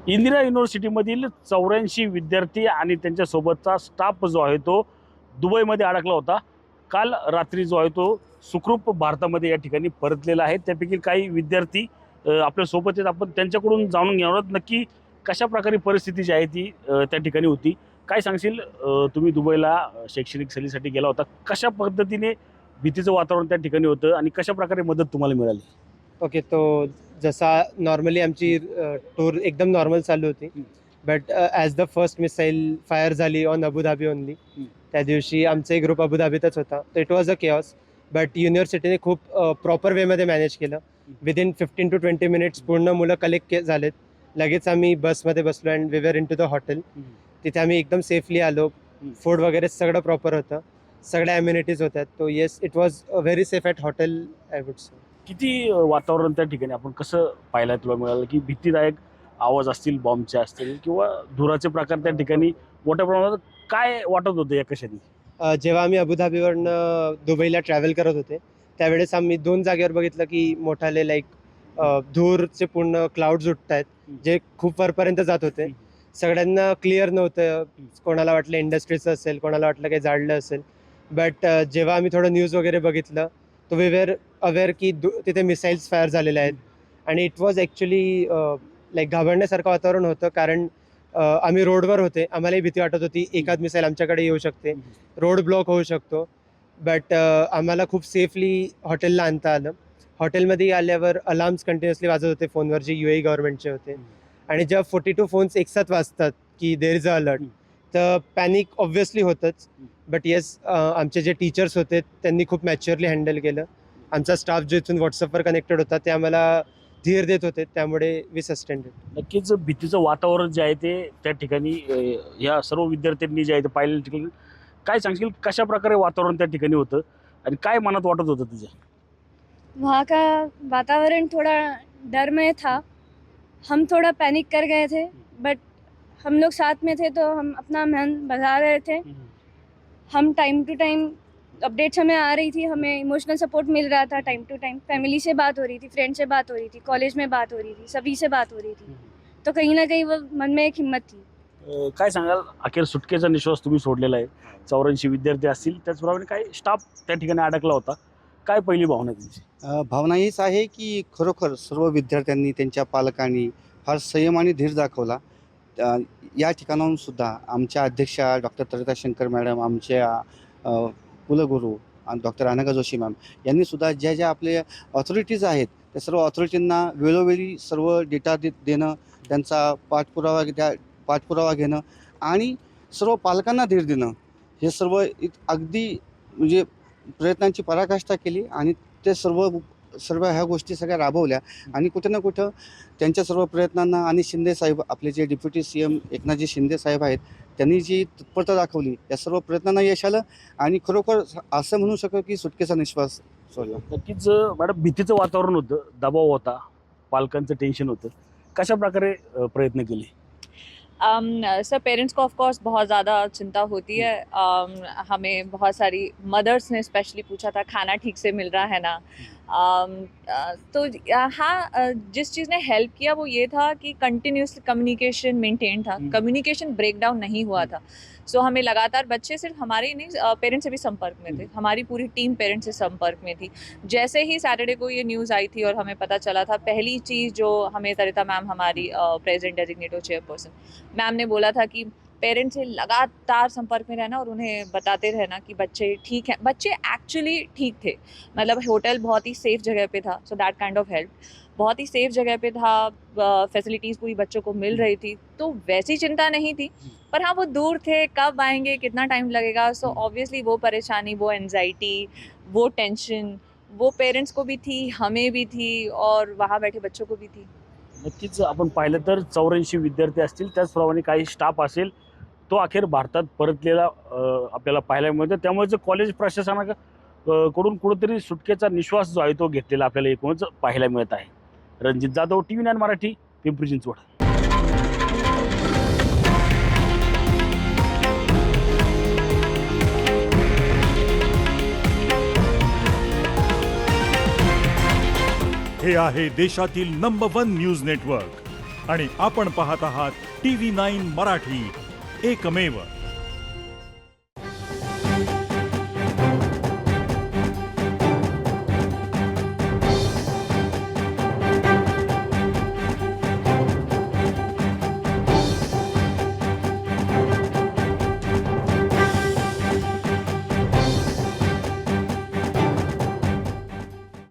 इंदिरा युनिव्हर्सिटीमधील 84 विद्यार्थी आणि त्यांच्यासोबतचा स्टाफ जो आहे तो दुबईमध्ये अडकला होता. काल रात्री जो आहे तो सुखरूप भारतामध्ये या ठिकाणी परतलेला आहे. त्यापैकी काही विद्यार्थी आपल्यासोबत आहेत. आपण त्यांच्याकडून जाणून घेणार आहोत नक्की कशा प्रकारे परिस्थिती जी आहे ती त्या ठिकाणी होती. काय सांगशील, तुम्ही दुबईला शैक्षणिक सहलीसाठी गेला होता, कशा पद्धतीने भीतीचं वातावरण त्या ठिकाणी होतं आणि कशा प्रकारे मदत तुम्हाला मिळाली? ओके, तो जसा नॉर्मली आमची टूर एकदम नॉर्मल चालू होती. But as the first missile fire झाली ऑन अबुधाबी ओनली. त्या दिवशी आमचा एक ग्रुप अबुधाबीतच होता. तर it was a chaos. But युनिव्हर्सिटीने खूप प्रॉपर वेमध्ये मॅनेज केलं. विदिन 15 to 20 मिनिट्स पूर्ण मुलं कलेक्ट झालेत. लगेच आम्ही बसमध्ये बसलो and we were in to the hotel. तिथे आम्ही एकदम सेफली आलो. फूड वगैरे सगळं प्रॉपर होतं, सगळ्या ॲम्युनिटीज होत्या. तो yes, it was very safe at hotel, I would say. किती वातावरण त्या ठिकाणी आपण कसं पाहायला तुला मिळालं की भीतीदायक आवाज असतील, बॉम्बचे असतील किंवा धुराचे प्रकार त्या ठिकाणी मोठ्या प्रमाणात काय वाटत होतं या कशाने? जेव्हा आम्ही अबुधाबीवरनं दुबईला ट्रॅव्हल करत होते त्यावेळेस आम्ही 2 जागेवर बघितलं की मोठाले लाईक धूरचे पूर्ण क्लाउड्स उठत आहेत, जे खूप वरपर्यंत जात होते. सगळ्यांना क्लिअर नव्हतं. कोणाला वाटलं इंडस्ट्रीचं असेल, कोणाला वाटलं काही जाळलं असेल. बट जेव्हा आम्ही थोडं न्यूज वगैरे बघितलं तो वी वेअर अवेअर की तिथे मिसाईल्स फायर झालेले आहेत. आणि इट वॉज ॲक्च्युली लाईक घाबरण्यासारखं वातावरण होतं. कारण आम्ही रोडवर होते, आम्हालाही भीती वाटत होती एखाद मिसाईल आमच्याकडे येऊ शकते, रोड ब्लॉक होऊ शकतो. बट आम्हाला खूप सेफली हॉटेलला आणता आलं. हॉटेलमध्ये आल्यावर अलार्म्स कंटिन्युअसली वाजत होते फोनवर, जे UAE गव्हर्नमेंटचे होते. आणि जेव्हा 42 फोन्स एकसाथ वाजतात की देर इज अ अलर्ट, तर पॅनिक ऑब्व्हियसली होतंच. बट येस, आमचे जे टीचर्स होते त्यांनी खूप मॅच्युअरली हँडल केलं. आमचा स्टाफ जो इथून व्हॉट्सअपवर कनेक्टेड होता ते आम्हाला धीर देत होते, त्यामुळे वी सस्टेंड इट. नक्कीच भीतीचं वातावरण जे आहे ते त्या ठिकाणी या सर्व विद्यार्थ्यांनी जे आहे ते पाहिलेल्या ठिकाणी काय सांगशील, कशा प्रकारे वातावरण त्या ठिकाणी होतं आणि काय मनात वाटत होतं तुझ्या? वहाँ का वातावरण थोड़ा डरमय था. हम थोड़ा पैनिक कर गए थे, बट हम लोग साथ में थे तो हम अपना मन बजा रहे थे. हम टाइम टू टाइम अपडेट्स हमें आ रही थी, हमें इमोशनल सपोर्ट मिल रहा था टाइम टू टाइम. फैमिली से बात हो रही थी, फ्रेंड से बात हो रही थी, कॉलेज में बात हो रही थी, सभी से बात हो रही थी. तो कहीं ना कहीं वो मन में एक हिम्मत थी. काय सांगाल, अखेर सुटकेचा निश्वास तुम्ही सोडलेला आहे. 84 विद्यार्थी असतील, त्याचप्रमाणे काही स्टाफ त्या ठिकाणी अडकला होता. काय पहिली भावना तुमची? भावना हीच आहे की खरोखर सर्व विद्यार्थ्यांनी, त्यांच्या पालकांनी फार संयम आणि धीर दाखवला. या ठिकाणाहून सुद्धा आमच्या अध्यक्षा डॉक्टर तरिता शंकर मॅडम, आमच्या कुलगुरू डॉक्टर अनघा जोशी मॅम यांनी सुद्धा ज्या ज्या आपल्या ऑथॉरिटीज आहेत त्या सर्व ऑथॉरिटींना वेळोवेळी सर्व डेटा देणं, त्यांचा पाठपुरावा घेणं आणि सर्व पालकांना धीर देणं, हे सर्व अगदी म्हणजे प्रयत्नांची पराकाष्ठा केली. आणि ते सर्व ह्या गोष्टी सगळ्या राबवल्या. आणि कुठं ना कुठं त्यांच्या सर्व प्रयत्नांना आणि शिंदे साहेब, आपले जे डेप्युटी CM एकनाथजी शिंदे साहेब आहेत, त्यांनी जी तत्परता दाखवली, या सर्व प्रयत्नांना यश आलं. आणि खरोखर असं म्हणू शकतो की सुटकेचा निश्वास सोडला. नक्कीच मॅडम, भीतीचं वातावरण होतं, दबाव होता, पालकांचं टेन्शन होतं. कशा प्रकारे प्रयत्न केले? सर, पेरेंट्स को ऑफ कोर्स बहुत ज़्यादा चिंता होती है. हमें बहुत सारी मदर्स ने स्पेशली पूछा था खाना ठीक से मिल रहा है ना. तो हाँ, जिस चीज़ ने हेल्प किया वो ये था कि कंटिन्यूस कम्युनिकेशन मेंटेन था. कम्युनिकेशन ब्रेकडाउन नहीं हुआ था. सो हमें लगातार, बच्चे सिर्फ हमारे ही नहीं, पेरेंट्स से भी संपर्क में थे. हमारी पूरी टीम पेरेंट्स से संपर्क में थी. जैसे ही सैटरडे को ये न्यूज़ आई थी और हमें पता चला था, पहली चीज़ जो हमें तरिता मैम, हमारी प्रेसिडेंट डेजिग्नेटेड चेयरपर्सन, मैम ने बोला था कि पेरेंट्स से लगातार संपर्क में रहना और उन्हें बताते रहना कि बच्चे ठीक हैं. बच्चे एक्चुअली ठीक थे. मतलब होटल बहुत ही सेफ जगह पे था, so that kind of help. बहुत ही सेफ जगह पे था, फैसिलिटीज़ पूरी बच्चों को मिल रही थी, तो वैसी चिंता नहीं थी. पर हाँ, वो दूर थे, कब आएंगे, कितना टाइम लगेगा. सो ऑब्वियसली वो परेशानी, वो एंजाइटी, वो टेंशन, वो पेरेंट्स को भी थी, हमें भी थी और वहाँ बैठे बच्चों को भी थी. नक्कीच आपण पाहिलं तर 84 विद्यार्थी असतील, त्याचप्रमाणे काही स्टाफ असेल, तो अखेर भारतात परतलेला आपल्याला पाहायला मिळतं. त्यामुळे जे कॉलेज प्रशासनाकडून कुठेतरी सुटकेचा निश्वास जो आहे तो घेतलेला आपल्याला एकूणच पाहायला मिळत आहे. रणजित जाधव, TV9 मराठी, पिंपरी चिंचवड. हे आहे देशातील नंबर 1 न्यूज नेटवर्क आणि आपण पाहत आहात TV9 मराठी, एकमेव